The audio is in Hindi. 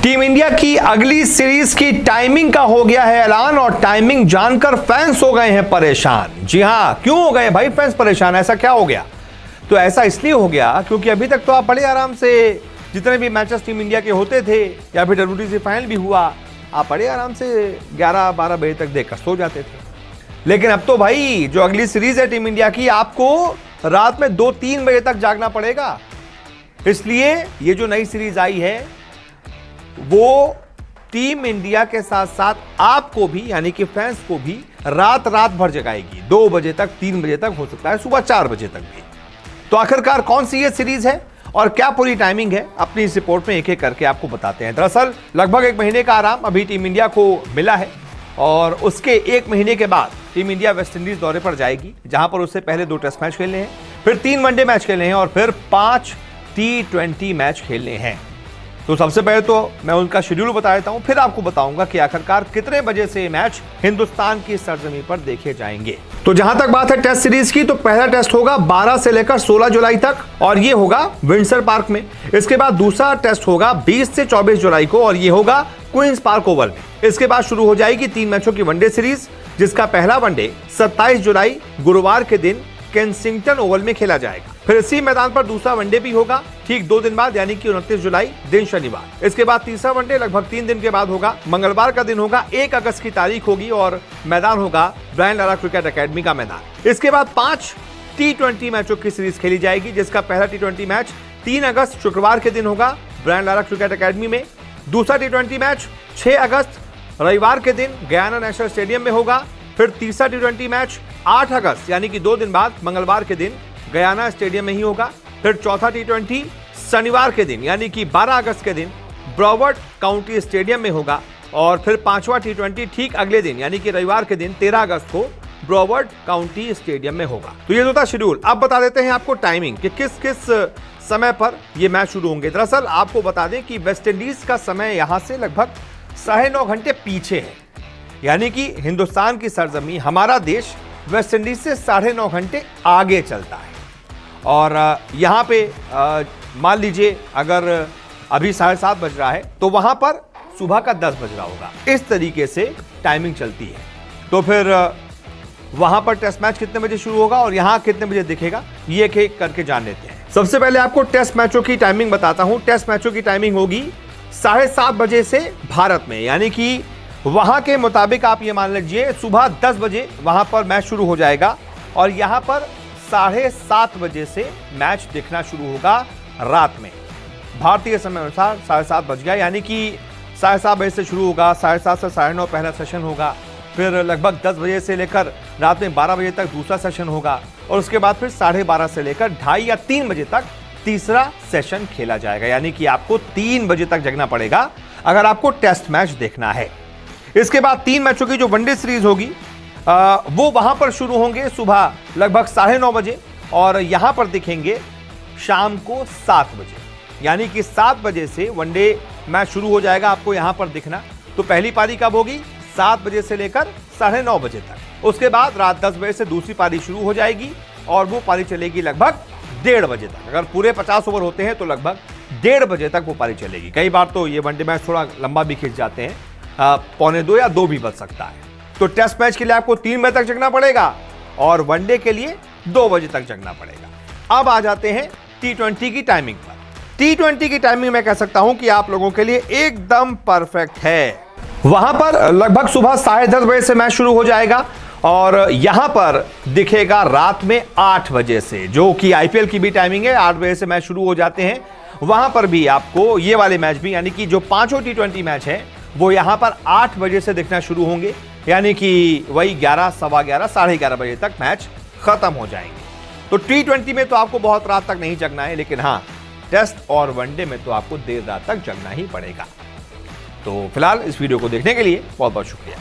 टीम इंडिया की अगली सीरीज की टाइमिंग का हो गया है ऐलान और टाइमिंग जानकर फैंस हो गए हैं परेशान। जी हां, क्यों हो गए भाई फैंस परेशान, ऐसा क्या हो गया? तो ऐसा इसलिए हो गया क्योंकि अभी तक तो आप बड़े आराम से जितने भी मैचेस टीम इंडिया के होते थे या फिर WTC फाइनल भी हुआ, आप बड़े आराम से 11-12 बजे तक देखकर सो जाते थे। लेकिन अब तो भाई जो अगली सीरीज है टीम इंडिया की, आपको रात में 2-3 बजे तक जागना पड़ेगा। इसलिए ये जो नई सीरीज आई है वो टीम इंडिया के साथ साथ आपको भी यानी कि फैंस को भी रात भर जगाएगी। 2 बजे तक, 3 बजे तक, हो सकता है सुबह 4 बजे तक भी। तो आखिरकार कौन सी ये सीरीज है और क्या पूरी टाइमिंग है, अपनी इस रिपोर्ट में एक एक करके आपको बताते हैं। दरअसल लगभग 1 महीने का आराम अभी टीम इंडिया को मिला है और उसके 1 महीने के बाद टीम इंडिया वेस्ट इंडीज दौरे पर जाएगी, जहां पर उससे पहले 2 टेस्ट मैच खेलने हैं, फिर 3 वनडे मैच खेलने हैं और फिर 5 T20 मैच खेलने हैं। तो सबसे पहले तो मैं उनका शेड्यूल बता देता हूं, फिर आपको बताऊंगा कि आखिरकार कितने बजे से मैच हिंदुस्तान की सरजमी पर देखे जाएंगे। तो जहां तक बात है टेस्ट सीरीज की, तो पहला टेस्ट होगा 12 से लेकर 16 जुलाई तक और ये होगा विंडसर पार्क में। इसके बाद दूसरा टेस्ट होगा 20 से 24 जुलाई को और ये होगा क्वींस पार्क ओवल में। इसके बाद शुरू हो जाएगी 3 मैचों की वनडे सीरीज, जिसका पहला वनडे 27 जुलाई गुरुवार के दिन केंसिंगटन ओवल में खेला जाएगा। फिर इसी मैदान पर दूसरा वनडे भी होगा ठीक 2 दिन बाद, यानी कि 29 जुलाई दिन शनिवार। इसके बाद तीसरा वनडे लगभग 3 दिन के बाद होगा, मंगलवार का दिन होगा, 1 अगस्त की तारीख होगी और मैदान होगा ब्रायन लारा क्रिकेट एकेडमी का मैदान। इसके बाद 5 T20 मैचों की सीरीज खेली जाएगी, जिसका पहला T20 मैच 3 अगस्त शुक्रवार के दिन होगा ब्रायन लारा क्रिकेट एकेडमी में। दूसरा T20 मैच 6 अगस्त रविवार के दिन गयाना नेशनल स्टेडियम में होगा। फिर तीसरा T20 मैच 8 अगस्त यानी कि 2 दिन बाद मंगलवार के दिन गयाना स्टेडियम में ही होगा। फिर चौथा T20 शनिवार के दिन यानी कि 12 अगस्त के दिन ब्रॉवर्ड काउंटी स्टेडियम में होगा और फिर 5वां T20 ठीक अगले दिन यानी कि रविवार के दिन 13 अगस्त को ब्रॉवर्ड काउंटी स्टेडियम में होगा। तो ये तो था शेड्यूल। अब बता देते हैं आपको टाइमिंग कि किस किस समय पर ये मैच शुरू होंगे। दरअसल आपको बता दें कि वेस्ट इंडीज का समय यहां से लगभग 9.5 घंटे पीछे है, यानी कि हिंदुस्तान की सरजमी, हमारा देश वेस्ट इंडीज से 9.5 घंटे आगे चलता है। और यहाँ पे मान लीजिए अगर अभी 7:30 बज रहा है तो वहां पर सुबह का 10 बज रहा होगा। इस तरीके से टाइमिंग चलती है। तो फिर वहां पर टेस्ट मैच कितने बजे शुरू होगा और यहाँ कितने बजे दिखेगा, ये एक करके जान लेते हैं। सबसे पहले आपको टेस्ट मैचों की टाइमिंग बताता हूं। टेस्ट मैचों की टाइमिंग होगी 7:30 बजे से भारत में, यानी कि वहां के मुताबिक आप ये मान लीजिए सुबह 10 बजे वहां पर मैच शुरू हो जाएगा और यहां पर 7:30 बजे से मैच देखना शुरू होगा रात में। भारतीय समय अनुसार 7:30 बज गया, यानी कि 7:30 बजे से शुरू होगा, 7:30 से 9:30 पहला सेशन होगा, फिर लगभग 10 बजे से लेकर रात में 12 बजे तक दूसरा सेशन होगा और उसके बाद फिर 12:30 से लेकर 2:30 या 3 बजे तक तीसरा सेशन खेला जाएगा। यानी कि आपको 3 बजे तक जगना पड़ेगा अगर आपको टेस्ट मैच देखना है। इसके बाद 3 मैचों की जो वनडे सीरीज होगी वो वहां पर शुरू होंगे सुबह लगभग 9:30 बजे और यहां पर दिखेंगे शाम को 7 बजे, यानी कि 7 बजे से वनडे मैच शुरू हो जाएगा आपको यहां पर दिखना। तो पहली पारी कब होगी? 7 बजे से लेकर 9:30 बजे तक। उसके बाद रात 10 बजे से दूसरी पारी शुरू हो जाएगी और वो पारी चलेगी लगभग 1:30 बजे तक। अगर पूरे 50 ओवर होते हैं तो लगभग 1:30 बजे तक वो पारी चलेगी। कई बार तो ये वनडे मैच थोड़ा लंबा भी खिंच जाते हैं, 1:45 या 2 भी बज सकता है। तो टेस्ट मैच के लिए आपको 3 बजे तक जगना पड़ेगा और वनडे के लिए 2 बजे तक जगना पड़ेगा। अब आ जाते हैं T20 की टाइमिंग पर। T20 की टाइमिंग मैं कह सकता हूं कि आप लोगों के लिए एकदम परफेक्ट है। वहां पर लगभग सुबह 10:30 बजे से मैच शुरू हो जाएगा और यहां पर दिखेगा रात में 8 बजे से, जो कि IPL की भी टाइमिंग है। 8 बजे से मैच शुरू हो जाते हैं। वहां पर भी आपको ये वाले मैच भी, यानी कि जो 5 T20 मैच है वो यहां पर 8 बजे से दिखना शुरू होंगे, यानी कि वही 11, 11:15, 11:30 बजे तक मैच खत्म हो जाएंगे। तो T20 में तो आपको बहुत रात तक नहीं जगना है, लेकिन हाँ टेस्ट और वनडे में तो आपको देर रात तक जगना ही पड़ेगा। तो फिलहाल इस वीडियो को देखने के लिए बहुत बहुत शुक्रिया।